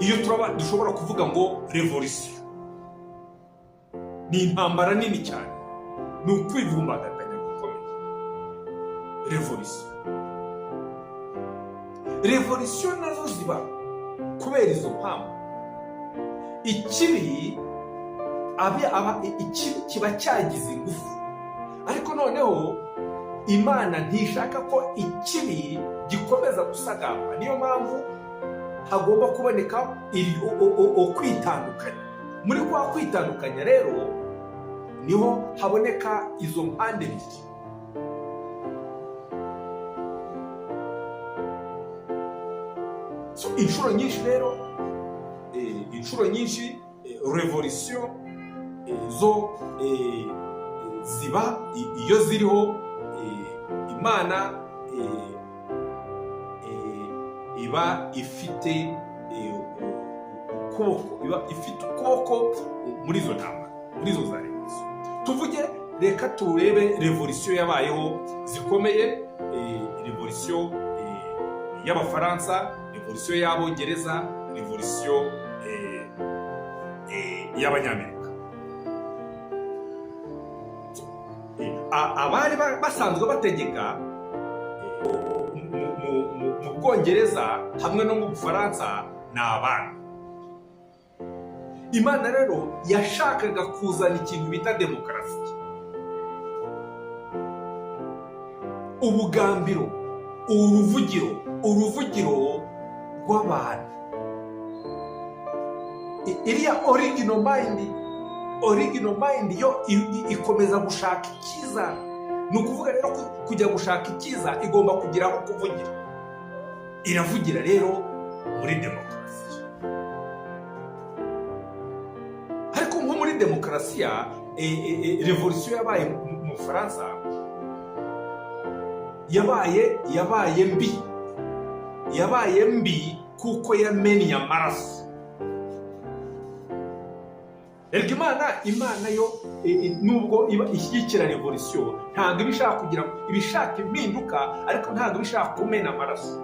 iyo dushobora kuvuga ngo revolisiyo ni intambara nini cyane, ni ukwivumbagatanya gukomeye. revolisiyo nazo ziba kubera izo mpamvu. ikibi kiba cyagize ingufu, ariko noneho Imana ntishaka ko ikibi gikomeza gusagamba. niyo mpamvu hagomba kuboneka kwitandukanya. muri kwa kwitandukanya rero niho haboneka izo mpande ebyiri. inshuro nyinshi revolisiyo zo ziba iyo ziriho Imana iba ifite ukuboko muri izo ntambara, muri izo za revolisiyo. tuvuge, reka turebe revolisiyo yabayeho zikomeye, revolisiyo y'Abafaransa, revolisiyo y'Abongereza, revolisiyo y'Abanyamerika. abari basanzwe bategeka mu Bwongereza hamwe no mu Bufaransa ni abana. Imana rero yashakaga kuzana ikintu bita demokarasi, ubugambiro, uruvugiro rw'abantu. iriya original mind yo ikomeza gushaka icyiza. ni ukuvuga rero kujya gushaka icyiza igomba kugira aho kuvugira. iravugira rero muri demokarasi. ariko nko muri demokarasi revolisiyo yabaye mu Bufaransa yabaye mbi kuko yamennye amaraso. Imana yo nubwo iba ishyigikira revolisiyo, ntabwo iba ishaka kugira ngo ibishaka impinduka, ariko ntabwo iba ishaka kumena amaraso.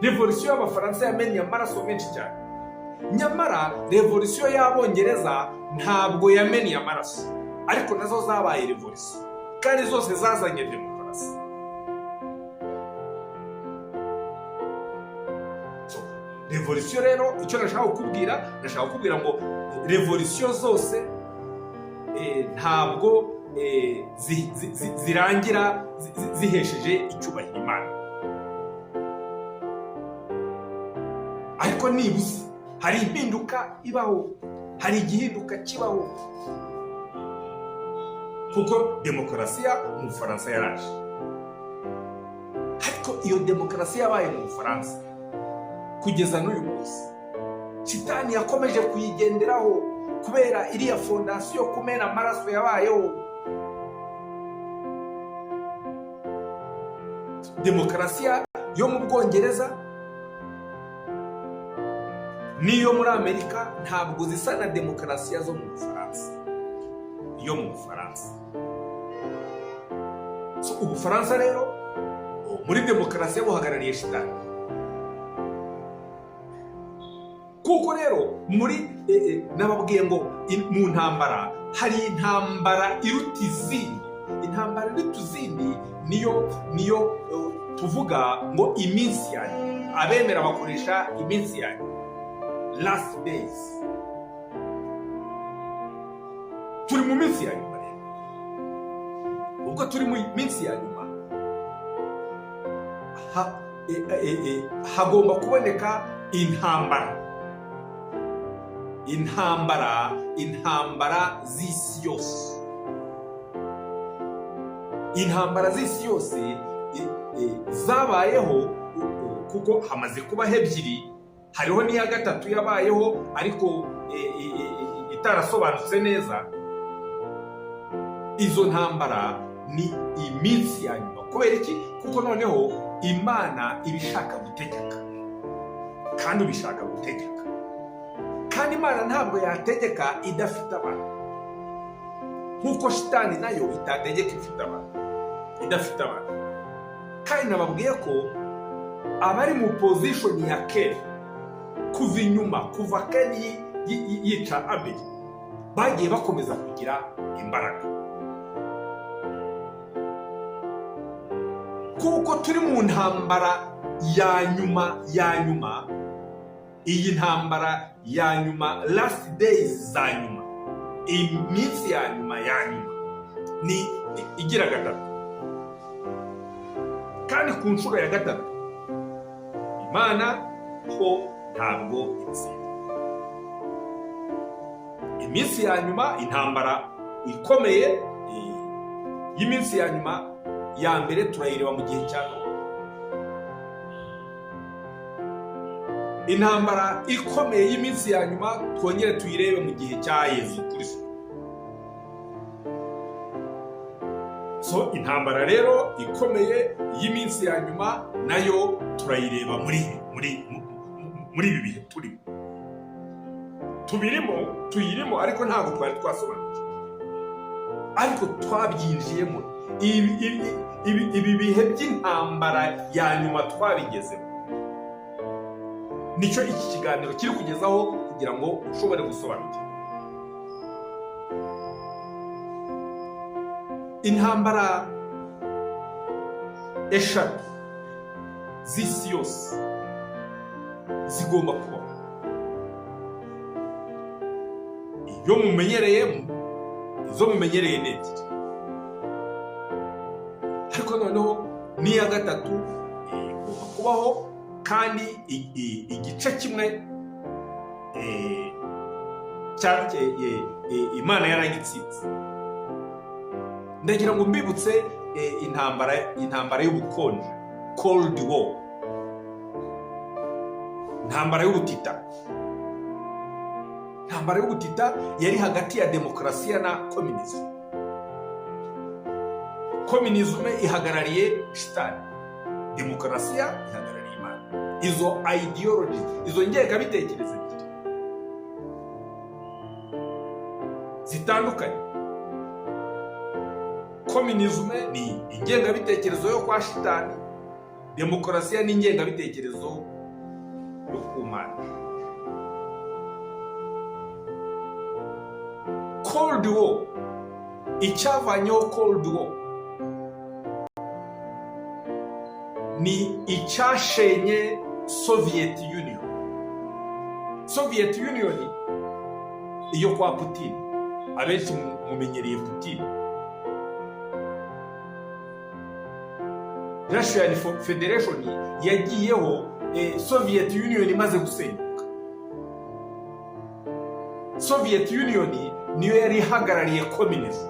revolisiyo y'Abafaransa yamennye amaraso menshi cyane, nyamara revolisiyo y'Abongereza ntabwo yamennye amaraso, ariko nazo zabaye revolisiyo kandi zose zazanye demokarasi. revolisiyo rero icyo nashaka kukubwira ngo revolisiyo zose ntabwo zirangira zihesheje icyubahiro Imana, ariko nibuze hari impinduka ibaho, hari igihinduka kibaho, kuko demokarasi mu Bufaransa yaraje. ariko iyo demokarasi yabaye mu Bufaransa kugeza n'uyu munsi, Shitani yakomeje kuyigenderaho kubera iriya fondasiyo kumena amaraso yabayeho. demokarasi yo mu Bwongereza n'iyo muri Amerika ntabwo zisa na demokarasi zo mu Bufaransa. iyo mu Bufaransa, Ubufaransa rero muri demokarasi buhagarariye Shitani. kuko rero nababwiye ngo mu ntambara hari intambara iruta izindi. intambara iruta izindi niyo tuvuga ngo iminsi yanyu. abemera bakoresha iminsi yanyu, last days. turi mu minsi ya nyuma rero. ubwo turi mu minsi ya nyuma, hagomba kuboneka intambara. intambara z'isi yose. Intambara z'isi yose zabayeho, kuko hamaze kubaho ebyiri, hariho n'iya gatatu yabayeho ariko itarasobanutse neza. Izo ntambara ni iminsi ya nyuma. Kubera iki? Kuko noneho Imana ibishaka gutegeka, kandi ubishaka gutegeka, kandi Imana ntabwo yategeka idafite abantu, nk'uko shitani nayo itategeka idafite abantu. Kandi nababwiye ko abari mu position ya Keri kuva inyuma, kuva Keri yica Abeli, bagiye bakomeza kugira imbaraga, kuko turi mu ntambara ya nyuma. Iyi ntambara ya nyuma, last days za nyuma, iminsi ya nyuma ni igira gatatu. Kandi ku nshuro ya gatatu Imana ho ntabwo itsinda. Iminsi ya nyuma, intambara ikomeye y'iminsi ya nyuma, ya mbere turayireba mu gihe cya Nowa. Intambara ikomeye y'iminsi ya nyuma twongere tuyirebe mu gihe cya Yesu Kristo. So intambara rero ikomeye y'iminsi ya nyuma nayo turayireba muri ibi bihe tuyirimo, ariko ntabwo twari twasobanukiwe, ariko twabyinjiyemo. Ibi bihe by'intambara ya nyuma twabigezeho. Nicyo iki kiganiro kiri kugezaho, kugira ngo ushobore gusobanukirwa. Intambara eshatu z'isi yose zigomba kubaho. Izo mumenyereye ni ebyiri, ariko noneho n'iya gatatu igomba kubaho, kandi igice kimwe Imana yaragitsinze. Ndagira ngo mbibutse intambara y'ubukonje, Cold War, intambara y'ubutita. Intambara y'ubutita yari hagati ya demokarasiya na communism. Communism ihagarariye shitani, demokarasiya ihagarariye Imana. Izo ideology, izo ngengabitekerezo zitandukanye. Communism ni ingengabitekerezo yo kwa shitani, demokarasiya ni ingengabitekerezo yo ku Mana. Cold War, icyavanyeho Cold War ni icyashenye Soviet Union. Soviet Union iyo kwa Putin, abenshi mumenyereye Putin. Russian Federation yagiyeho Soviet Union imaze gusenyuka. Soviet Union niyo yari ihagarariye communism.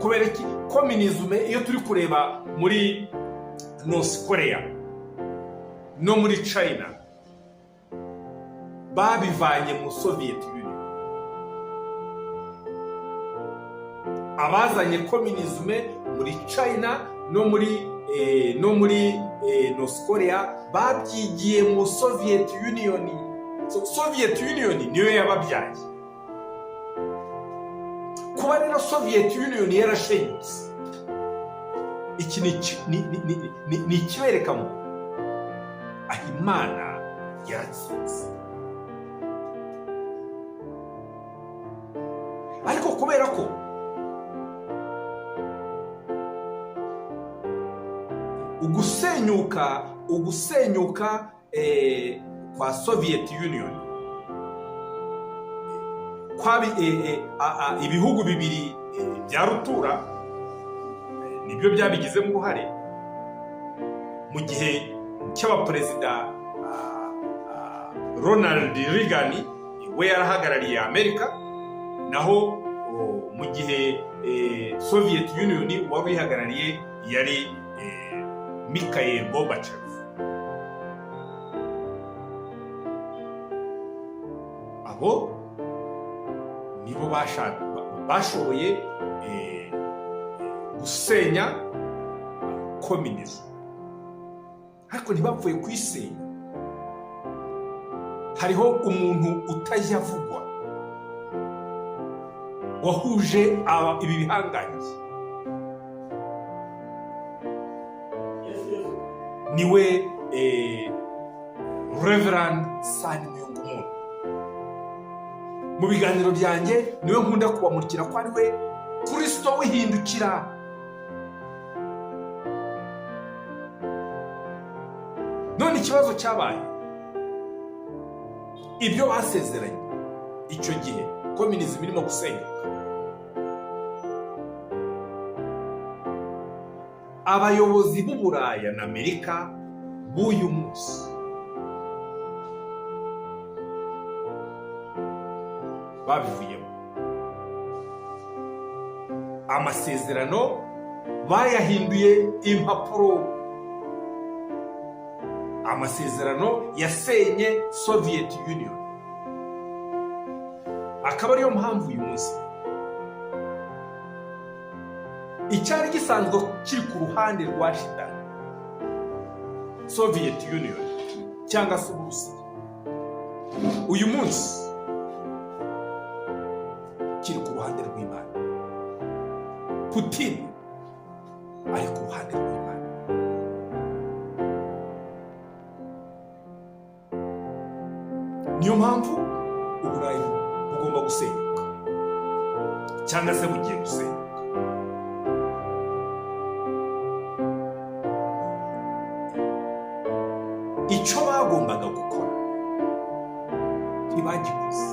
Kubera iki? Communism iyo turi kureba muri North Korea no muri China, babivanye mu Soviet Union. Abazanye communism muri China no muri North Korea babyigiye mu Soviet Union. So Soviet Union niyo yababyaye. Kuba rero Soviet Union yarashenyutse, iki ni ikibereka mu aho Imana yatsinze. Ariko kubera ko ugusenyuka kwa Soviet Union kwabi ibihugu bibiri bya rutura nibyo byabigizemo uruhare mu gihe cy'abaperezida Ronald Reagan we yarahagarariye Amerika, naho mu gihe Soviet Union wari uyihagarariye yari Mikhail Gorbachev. Abo nibo bashoboye gusenya communism, ariko ntibapfuye kuyisenya. Hariho umuntu utajya avugwa wahuje ibi bihangange, niwe Reverend Sani Muyungumuntu. Mu biganiro byanjye niwe nkunda kubamurikira ko ari we Kristo wihindukira. None ikibazo cyabaye, ibyo basezeranye icyo gihe communism irimo gusenyuka, abayobozi b'Uburaya na Amerika b'uyu munsi babivuyemo. Amasezerano bayahinduye impapuro. Amasezerano yasenye Soviet Union. Akaba ariyo mpamvu uyu munsi icyari gisanzwe kiri ku ruhande rwa shitani, Soviet Union cyangwa se Uburusiya, uyu munsi kiri ku ruhande rw'Imana. Putin ari ku ruhande rw'Imana. Niyo mpamvu Uburayi bugomba gusenyuka cyangwa se bugiye gusenyuka. Icyo bagombaga gukora ntibagikoze,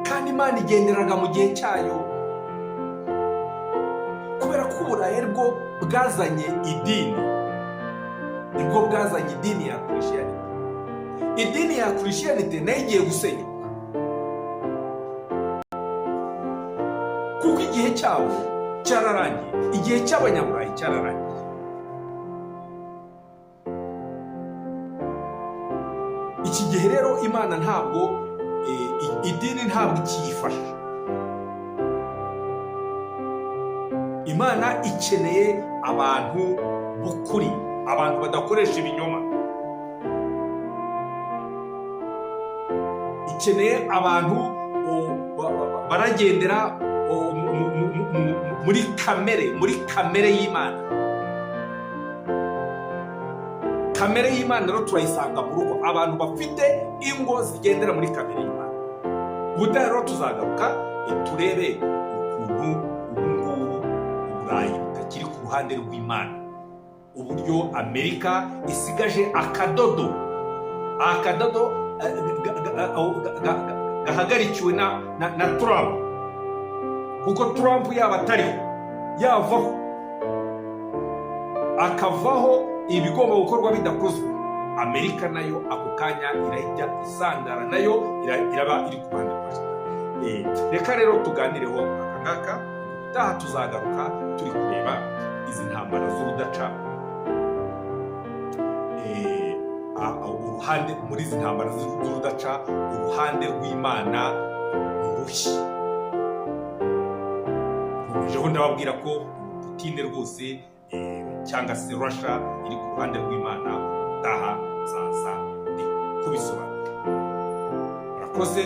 kandi Imana igenderaga mu gihe cyayo, kubera ko Uburayi aribwo bwazanye idini, nibwo bwazanye idini ya Christianity. Idini ya Christianity nayo igiye gusenyuka kuko igihe cyabo cyararangiye, igihe cy'Abanyaburayi cyararangiye. Iki gihe rero Imana ntabwo idini ntabwo ikiyifasha. Imana ikeneye abantu b'ukuri, abantu badakoresha ibinyoma. Ikeneye abantu baragendera muri kamere y'Imana. Kamere y'Imana rero turayisanga mu rugo, abantu bafite ingo zigendera muri kamere y'Imana. Ubutaha rero tuzagaruka turebe ukuntu ubungubu Uburayi butakiri ku ruhande rw'Imana, uburyo Amerika isigaje akadodo gahagarikiwe na Trump, kuko Trump yaba atariho yavaho akavaho ibigomba gukorwa bidakozwe, Amerika nayo ako kanya irahita isandara, nayo iraba iri ku ruhande rwa Shitani. Reka rero tuganireho akangaka, utaha tuzagaruka turi kureba izi ntambara z'urudaca, uruhande muri izi ntambara z'urudaca, uruhande rw'Imana rushya. Nkomejeho ndababwira ko Putin rwose cyangwa se Russia iri ku ruhande rw'Imana. Utaha zaza ndi kubisobanura. Murakoze.